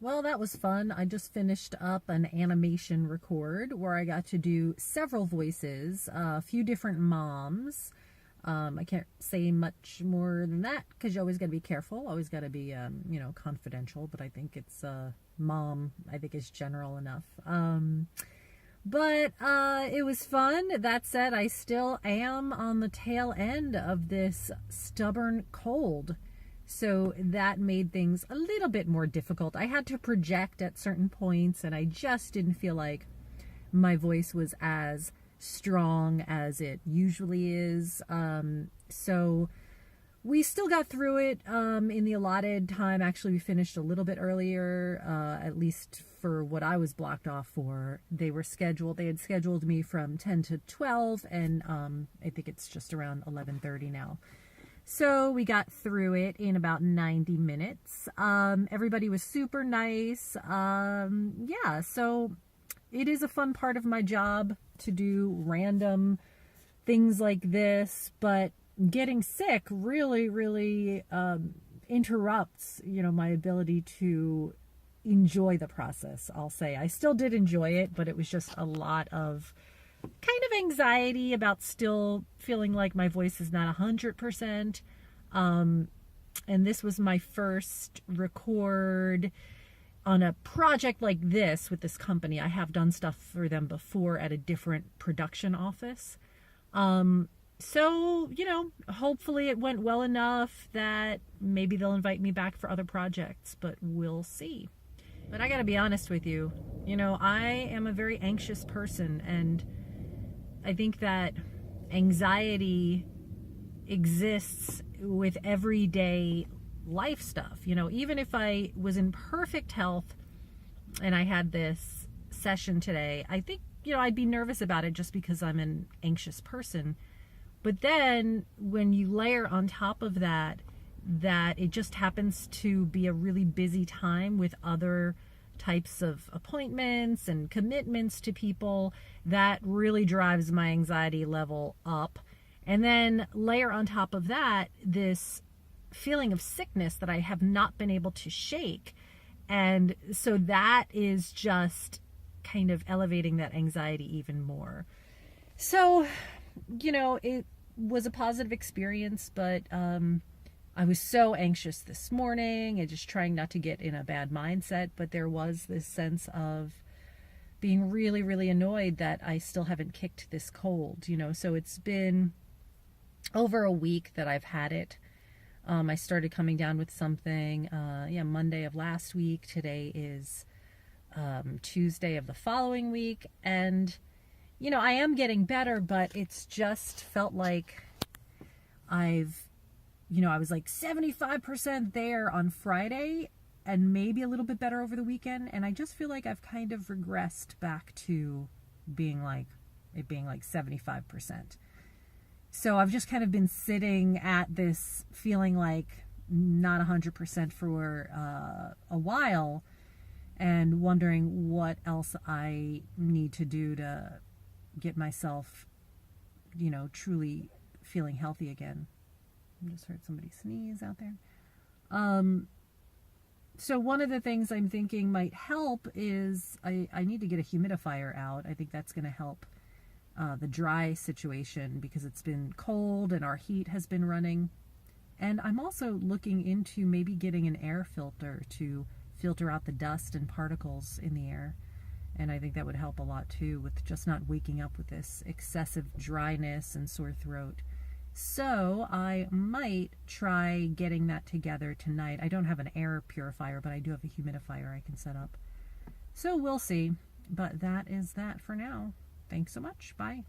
Well, that was fun. I just finished up an animation record where I got to do several voices, a few different moms. I can't say much more than that because you always got to be careful. Always got to be, confidential. But I think it's mom. I think is general enough. But it was fun. That said, I still am on the tail end of this stubborn cold. So that made things a little bit more difficult. I had to project at certain points, and I just didn't feel like my voice was as strong as it usually is. So we still got through it in the allotted time. Actually, we finished a little bit earlier, at least for what I was blocked off for. They had scheduled me from 10 to 12, and I think it's just around 11:30 now. So we got through it in about 90 minutes. Everybody was super nice. Yeah, so it is a fun part of my job to do random things like this, but getting sick really, really interrupts, my ability to enjoy the process, I'll say. I still did enjoy it, but it was just a lot of kind of anxiety about still feeling like my voice is not 100%. And this was my first record on a project like this with this company. I have done stuff for them before at a different production office. So, hopefully it went well enough that maybe they'll invite me back for other projects, but we'll see. But I gotta be honest with you, I am a very anxious person, and I think that anxiety exists with everyday life stuff. Even if I was in perfect health and I had this session today, I think, I'd be nervous about it just because I'm an anxious person. But then when you layer on top of that it just happens to be a really busy time with other types of appointments and commitments to people, that really drives my anxiety level up. And then layer on top of that this feeling of sickness that I have not been able to shake. And so that is just kind of elevating that anxiety even more. So, it was a positive experience, but I was so anxious this morning and just trying not to get in a bad mindset. But there was this sense of being really, really annoyed that I still haven't kicked this cold, So it's been over a week that I've had it. I started coming down with something, Monday of last week. Today is Tuesday of the following week. And, I am getting better, but it's just felt like I was like 75% there on Friday and maybe a little bit better over the weekend. And I just feel like I've kind of regressed back to being like 75%. So I've just kind of been sitting at this feeling like not 100% for a while, and wondering what else I need to do to get myself, truly feeling healthy again. I just heard somebody sneeze out there. So one of the things I'm thinking might help is I need to get a humidifier out. I think that's going to help the dry situation because it's been cold and our heat has been running. And I'm also looking into maybe getting an air filter to filter out the dust and particles in the air. And I think that would help a lot too, with just not waking up with this excessive dryness and sore throat. So I might try getting that together tonight. I don't have an air purifier, but I do have a humidifier I can set up. So we'll see. But that is that for now. Thanks so much. Bye.